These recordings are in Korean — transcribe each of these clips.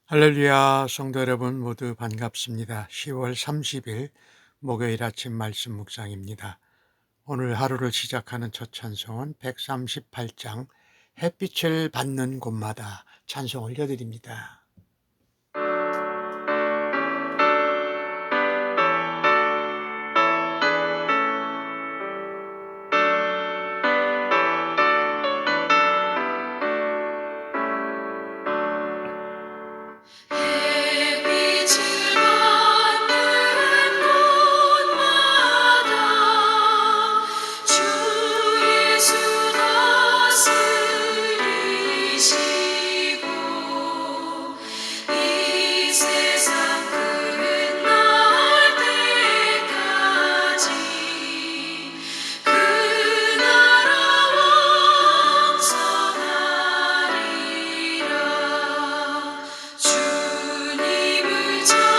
할렐루야, 성도 여러분 모두 반갑습니다. 10월 30일 목요일 아침 말씀 묵상입니다. 오늘 하루를 시작하는 첫 찬송은 138장 햇빛을 받는 곳마다 찬송 올려드립니다. 햇빛을 받는 곳마다 주 예수 다스리시고 이 세상 끝날 때까지 그 나라 왕성하리라. 주님을 찬양하면서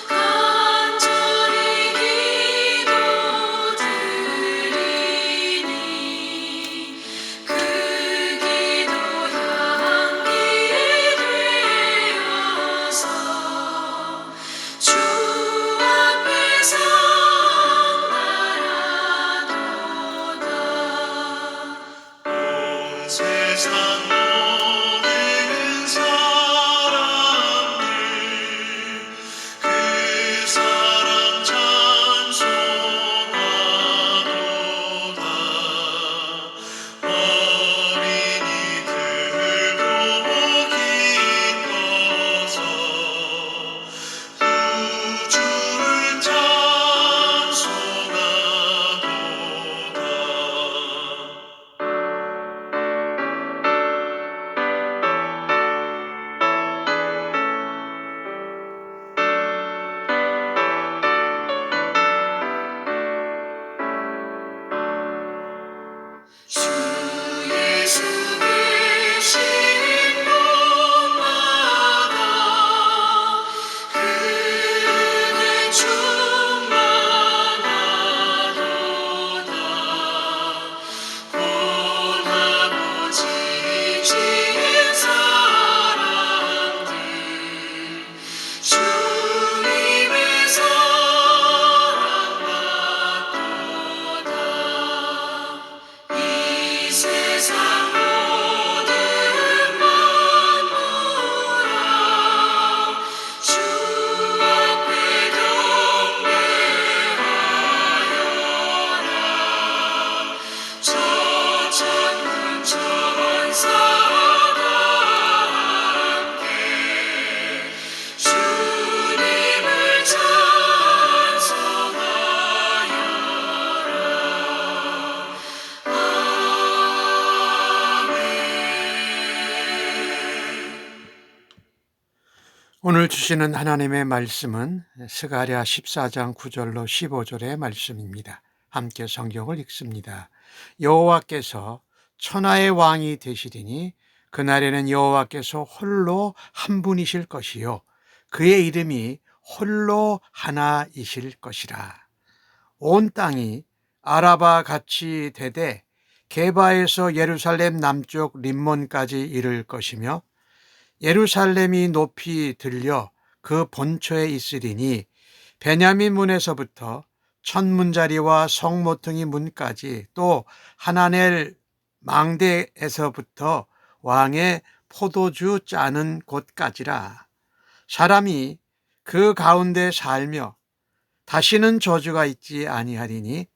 간절히 기도드리니 그 기도 향기 되어서 주 앞에 상달하도다. 온 세상 모든 사람들 그 사랑 찬송하도다. 어린이들도 기뻐서 구주를 찬송하도다. 주 예수 계신 곳마다 그는 충만하도다. 고난하고 지친 사람들 주님의 사랑받도다. 이 세상 모든 만물아 주 앞에 경배하여라. 저 천군 천사가 함께 주님을 찬송하여라. 오늘 주시는 하나님의 말씀은 스가랴 14장 9절로 15절의 말씀입니다. 함께 성경을 읽습니다. 여호와께서 천하의 왕이 되시리니 그날에는 여호와께서 홀로 한 분이실 것이요 그의 이름이 홀로 하나이실 것이라. 온 땅이 아라바 같이 되되 게바에서 예루살렘 남쪽 림몬까지 이를 것이며 예루살렘이 높이 들려 그 본초에 있으리니 베냐민 문에서부터 천문자리와 성모퉁이 문까지 또 하나넬 망대에서부터 왕의 포도주 짜는 곳까지라. 사람이 그 가운데 살며 다시는 저주가 있지 아니하리니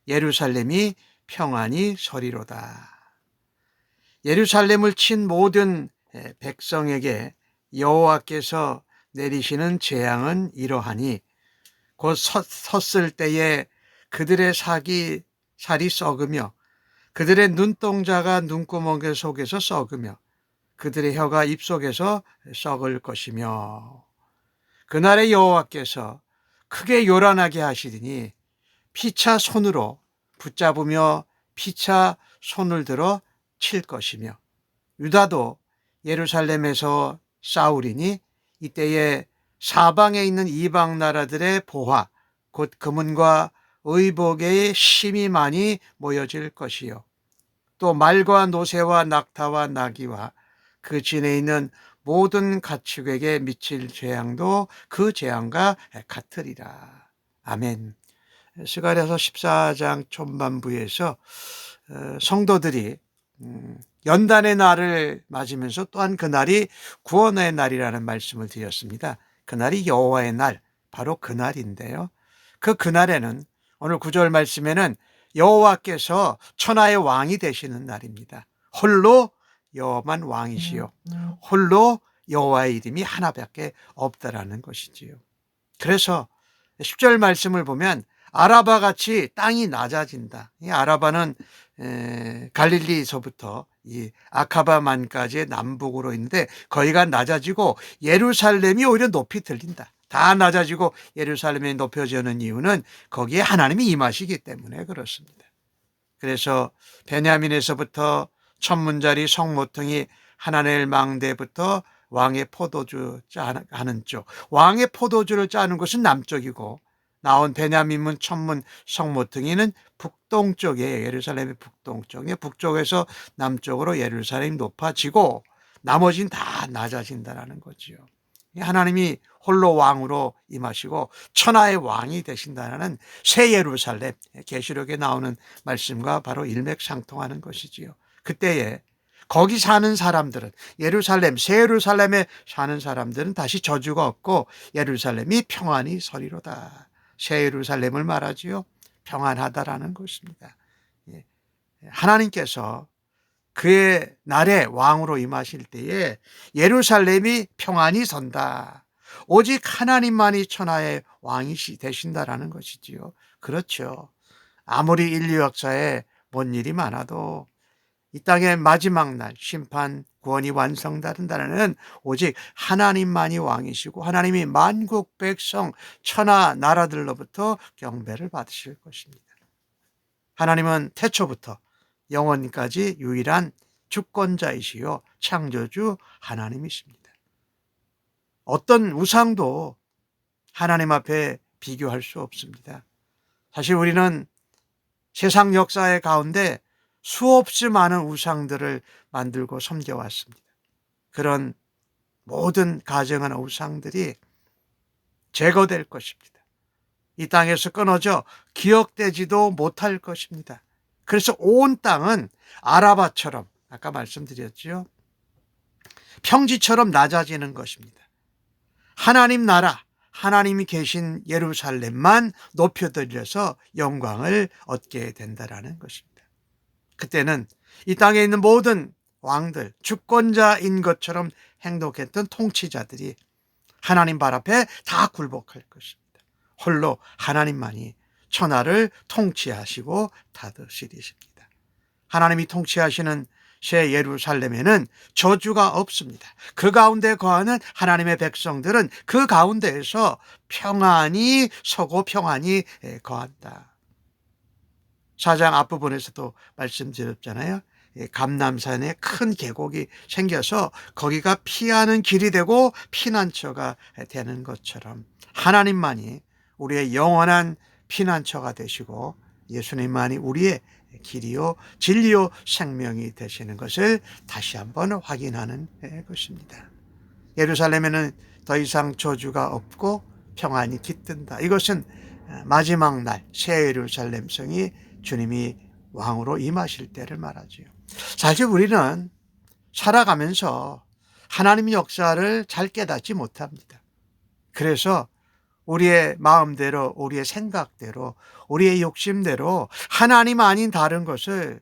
예루살렘이 평안히 서리로다. 예루살렘을 친 모든 백성에게 여호와께서 내리시는 재앙은 이러하니 곧 섰을 때에 그들의 살이 썩으며 그들의 눈동자가 눈구멍 속에서 썩으며 그들의 혀가 입속에서 썩을 것이며 그날에 여호와께서 크게 요란하게 하시리니 피차 손으로 붙잡으며 피차 손을 들어 칠 것이며 유다도 예루살렘에서 싸우리니 이때에 사방에 있는 이방 나라들의 보화 곧 금은과 의복의 심이 많이 모여질 것이요 또 말과 노새와 낙타와 나귀와 그 진에 있는 모든 가축에게 미칠 재앙도 그 재앙과 같으리라. 아멘. 스가랴서 14장 초반부에서 성도들이 연단의 날을 맞으면서 또한 그날이 구원의 날이라는 말씀을 드렸습니다. 그날이 여호와의 날, 바로 그날인데요. 그날에는 오늘 9절 말씀에는 여호와께서 천하의 왕이 되시는 날입니다. 홀로 여호와만 왕이시요 홀로 여호와의 이름이 하나밖에 없다라는 것이지요. 그래서 10절 말씀을 보면 아라바 같이 땅이 낮아진다. 이 아라바는 갈릴리서부터 이 아카바만까지의 남북으로 있는데 거기가 낮아지고 예루살렘이 오히려 높이 들린다. 다 낮아지고 예루살렘이 높여지는 이유는 거기에 하나님이 임하시기 때문에 그렇습니다. 그래서 베냐민에서부터 천문자리 성모퉁이 하나넬 망대부터 왕의 포도주 짜는 쪽, 왕의 포도주를 짜는 것은 남쪽이고 나온 베냐민문 천문 성모퉁이는 북동쪽에 예루살렘의 북동쪽에 북쪽에서 남쪽으로 예루살렘이 높아지고 나머지는 다 낮아진다라는 거지요. 하나님이 홀로 왕으로 임하시고 천하의 왕이 되신다는 새 예루살렘, 계시록에 나오는 말씀과 바로 일맥상통하는 것이지요. 그때에 거기 사는 사람들은 예루살렘, 새 예루살렘에 사는 사람들은 다시 저주가 없고 예루살렘이 평안히 서리로다. 새 예루살렘을 말하지요. 평안하다라는 것입니다. 하나님께서 그의 날에 왕으로 임하실 때에 예루살렘이 평안히 선다. 오직 하나님만이 천하의 왕이 되신다라는 것이지요. 그렇죠. 아무리 인류 역사에 뭔 일이 많아도 이 땅의 마지막 날 심판 구원이 완성된다는 오직 하나님만이 왕이시고 하나님이 만국 백성 천하 나라들로부터 경배를 받으실 것입니다. 하나님은 태초부터 영원까지 유일한 주권자이시요 창조주 하나님이십니다. 어떤 우상도 하나님 앞에 비교할 수 없습니다. 사실 우리는 세상 역사의 가운데 수없이 많은 우상들을 만들고 섬겨왔습니다. 그런 모든 가증한 우상들이 제거될 것입니다. 이 땅에서 끊어져 기억되지도 못할 것입니다. 그래서 온 땅은 아라바처럼 아까 말씀드렸죠. 평지처럼 낮아지는 것입니다. 하나님 나라, 하나님이 계신 예루살렘만 높여들려서 영광을 얻게 된다라는 것입니다. 그때는 이 땅에 있는 모든 왕들, 주권자인 것처럼 행동했던 통치자들이 하나님 발 앞에 다 굴복할 것입니다. 홀로 하나님만이 천하를 통치하시고 다스리십니다. 하나님이 통치하시는 새 예루살렘에는 저주가 없습니다. 그 가운데 거하는 하나님의 백성들은 그 가운데에서 평안히 서고 평안히 거한다. 4장 앞부분에서도 말씀드렸잖아요. 감람산에 큰 계곡이 생겨서 거기가 피하는 길이 되고 피난처가 되는 것처럼 하나님만이 우리의 영원한 피난처가 되시고 예수님만이 우리의 길이요 진리요 생명이 되시는 것을 다시 한번 확인하는 것입니다. 예루살렘에는 더 이상 저주가 없고 평안이 깃든다. 이것은 마지막 날 새 예루살렘 성이 주님이 왕으로 임하실 때를 말하지요. 사실 우리는 살아가면서 하나님의 역사를 잘 깨닫지 못합니다. 그래서 우리의 마음대로, 우리의 생각대로, 우리의 욕심대로 하나님 아닌 다른 것을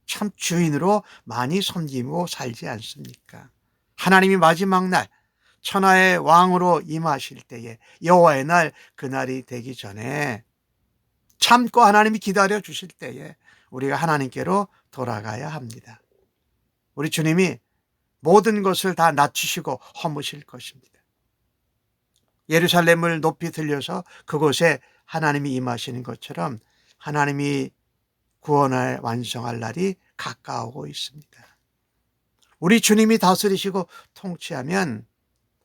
참 주인으로 많이 섬기고 살지 않습니까? 하나님이 마지막 날 천하의 왕으로 임하실 때에 여호와의 날, 그날이 되기 전에 참고 하나님이 기다려 주실 때에 우리가 하나님께로 돌아가야 합니다. 우리 주님이 모든 것을 다 낮추시고 허무실 것입니다. 예루살렘을 높이 들려서 그곳에 하나님이 임하시는 것처럼 하나님이 구원을 완성할 날이 가까우고 있습니다. 우리 주님이 다스리시고 통치하면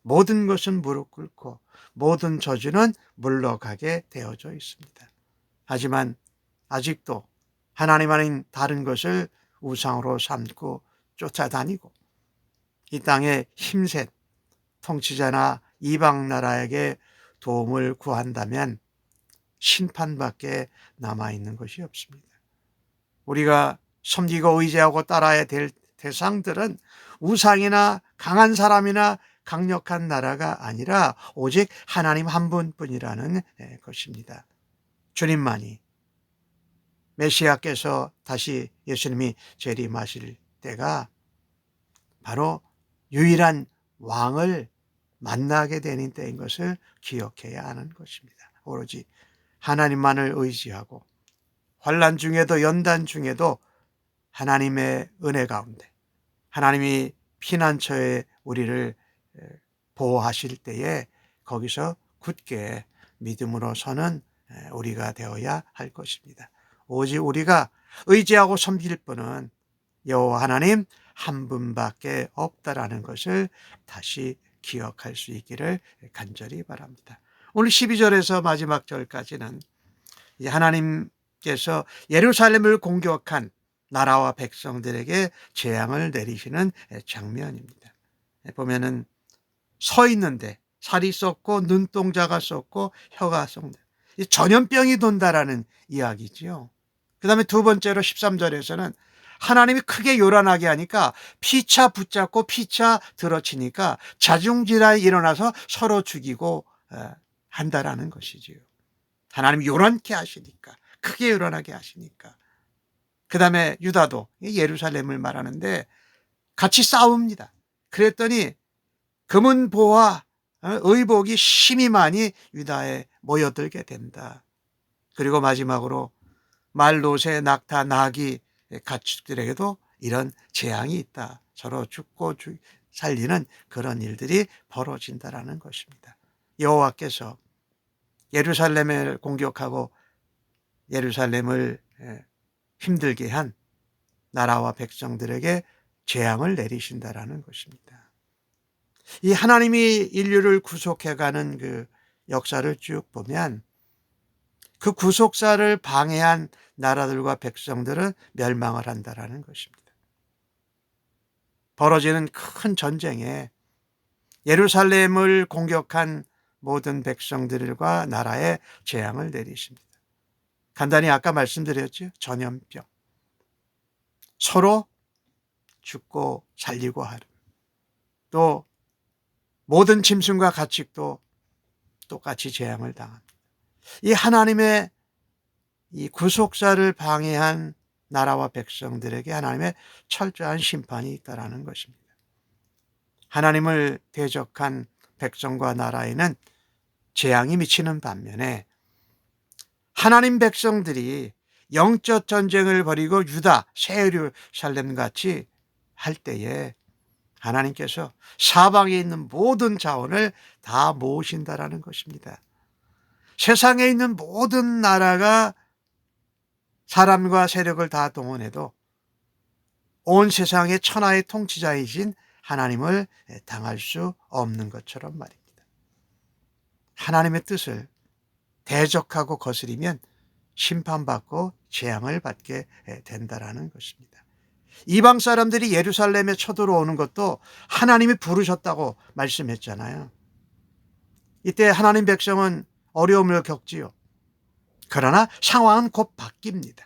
모든 것은 무릎 꿇고 모든 저주는 물러가게 되어져 있습니다. 하지만 아직도 하나님 아닌 다른 것을 우상으로 삼고 쫓아다니고 이 땅에 힘센 통치자나 이방 나라에게 도움을 구한다면 심판밖에 남아있는 것이 없습니다. 우리가 섬기고 의지하고 따라야 될 대상들은 우상이나 강한 사람이나 강력한 나라가 아니라 오직 하나님 한 분뿐이라는 것입니다. 주님만이, 메시아께서 다시 예수님이 재림하실 때가 바로 유일한 왕을 만나게 되는 때인 것을 기억해야 하는 것입니다. 오로지 하나님만을 의지하고 환난 중에도 연단 중에도 하나님의 은혜 가운데 하나님이 피난처에 우리를 보호하실 때에 거기서 굳게 믿음으로 서는 우리가 되어야 할 것입니다. 오직 우리가 의지하고 섬길 분은 여호와 하나님 한 분밖에 없다라는 것을 다시 기억할 수 있기를 간절히 바랍니다. 오늘 12절에서 마지막 절까지는 하나님께서 예루살렘을 공격한 나라와 백성들에게 재앙을 내리시는 장면입니다. 보면은 서 있는데 살이 썩고 눈동자가 썩고 혀가 썩는 전염병이 돈다라는 이야기죠. 그 다음에 두 번째로 13절에서는 하나님이 크게 요란하게 하니까 피차 붙잡고 피차 들어치니까 자중질환이 일어나서 서로 죽이고 한다라는 것이지요. 하나님이 요란케 하시니까, 크게 요란하게 하시니까. 그 다음에 유다도 예루살렘을 말하는데 같이 싸웁니다. 그랬더니 금은보와 의복이 심히 많이 유다에 모여들게 된다. 그리고 마지막으로 말노새, 낙타, 나귀 가축들에게도 이런 재앙이 있다. 서로 죽고 살리는 그런 일들이 벌어진다라는 것입니다. 여호와께서 예루살렘을 공격하고 예루살렘을 힘들게 한 나라와 백성들에게 재앙을 내리신다라는 것입니다. 이 하나님이 인류를 구속해가는 그 역사를 쭉 보면 그 구속사를 방해한 나라들과 백성들은 멸망을 한다라는 것입니다. 벌어지는 큰 전쟁에 예루살렘을 공격한 모든 백성들과 나라에 재앙을 내리십니다. 간단히 아까 말씀드렸죠. 전염병. 서로 죽고 살리고 하는. 또 모든 짐승과 가축도 똑같이 재앙을 당합니다. 이 하나님의 이 구속사를 방해한 나라와 백성들에게 하나님의 철저한 심판이 있다라는 것입니다. 하나님을 대적한 백성과 나라에는 재앙이 미치는 반면에 하나님 백성들이 영적 전쟁을 벌이고 유다, 새 예루살렘 같이 할 때에 하나님께서 사방에 있는 모든 자원을 다 모으신다라는 것입니다. 세상에 있는 모든 나라가 사람과 세력을 다 동원해도 온 세상의 천하의 통치자이신 하나님을 당할 수 없는 것처럼 말입니다. 하나님의 뜻을 대적하고 거스리면 심판받고 재앙을 받게 된다라는 것입니다. 이방 사람들이 예루살렘에 쳐들어오는 것도 하나님이 부르셨다고 말씀했잖아요. 이때 하나님 백성은 어려움을 겪지요. 그러나 상황은 곧 바뀝니다.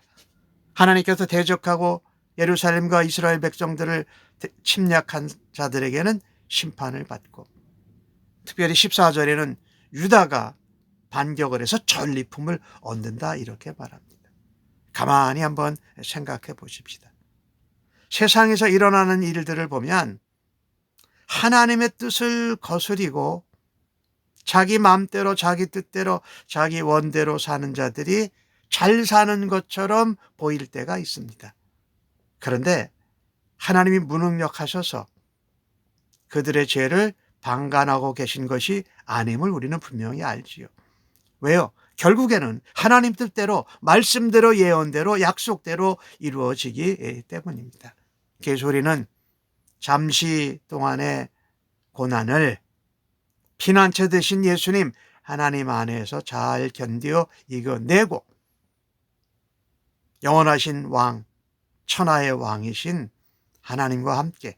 하나님께서 대적하고 예루살렘과 이스라엘 백성들을 침략한 자들에게는 심판을 받고, 특별히 14절에는 유다가 반격을 해서 전리품을 얻는다 이렇게 말합니다. 가만히 한번 생각해 보십시다. 세상에서 일어나는 일들을 보면 하나님의 뜻을 거스리고 자기 마음대로 자기 뜻대로 자기 원대로 사는 자들이 잘 사는 것처럼 보일 때가 있습니다. 그런데 하나님이 무능력하셔서 그들의 죄를 방관하고 계신 것이 아님을 우리는 분명히 알지요. 왜요? 결국에는 하나님 뜻대로 말씀대로 예언대로 약속대로 이루어지기 때문입니다. 개소리는 잠시 동안의 고난을 피난처 되신 예수님 하나님 안에서 잘 견디어 이겨내고 영원하신 왕 천하의 왕이신 하나님과 함께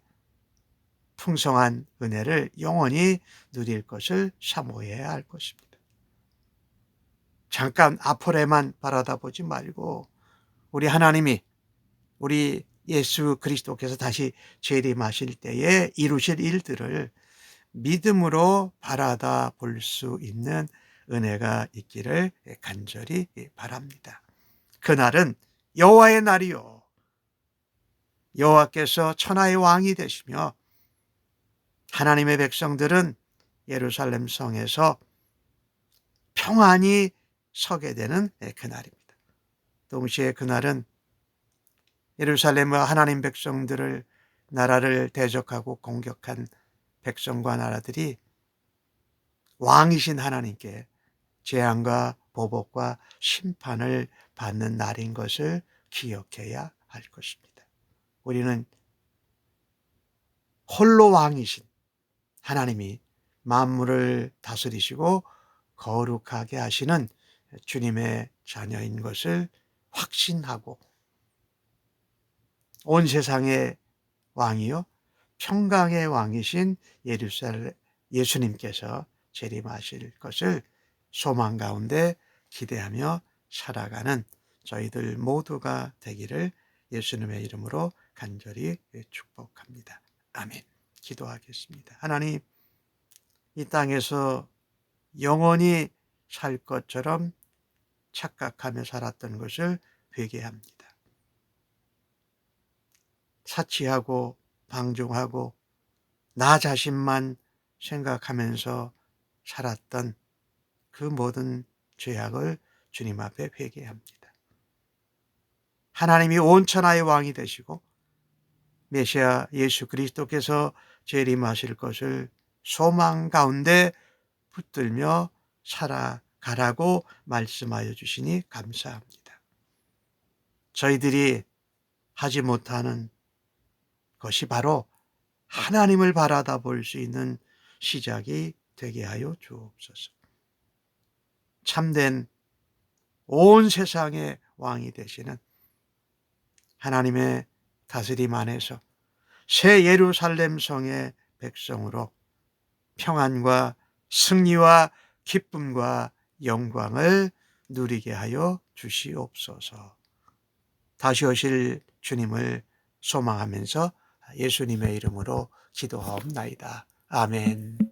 풍성한 은혜를 영원히 누릴 것을 사모해야 할 것입니다. 잠깐 앞으로만 바라다 보지 말고 우리 하나님이 우리 예수 그리스도께서 다시 재림하실 때에 이루실 일들을 믿음으로 바라다 볼 수 있는 은혜가 있기를 간절히 바랍니다. 그날은 여호와의 날이요, 여호와께서 천하의 왕이 되시며 하나님의 백성들은 예루살렘 성에서 평안히 서게 되는 그날입니다. 동시에 그날은 예루살렘과 하나님 백성들을, 나라를 대적하고 공격한 백성과 나라들이 왕이신 하나님께 재앙과 보복과 심판을 받는 날인 것을 기억해야 할 것입니다. 우리는 홀로 왕이신 하나님이 만물을 다스리시고 거룩하게 하시는 주님의 자녀인 것을 확신하고 온 세상의 왕이요 평강의 왕이신 예수님께서 재림하실 것을 소망 가운데 기대하며 살아가는 저희들 모두가 되기를 예수님의 이름으로 간절히 축복합니다. 아멘. 기도하겠습니다. 하나님, 이 땅에서 영원히 살 것처럼 착각하며 살았던 것을 회개합니다. 사치하고 방종하고 나 자신만 생각하면서 살았던 그 모든 죄악을 주님 앞에 회개합니다. 하나님이 온 천하의 왕이 되시고 메시아 예수 그리스도께서 재림하실 것을 소망 가운데 붙들며 살아가라고 말씀하여 주시니 감사합니다. 저희들이 하지 못하는 것이 바로 하나님을 바라다 볼 수 있는 시작이 되게 하여 주옵소서. 참된 온 세상의 왕이 되시는 하나님의 다스림 안에서 새 예루살렘 성의 백성으로 평안과 승리와 기쁨과 영광을 누리게 하여 주시옵소서. 다시 오실 주님을 소망하면서 예수님의 이름으로 기도하옵나이다. 아멘.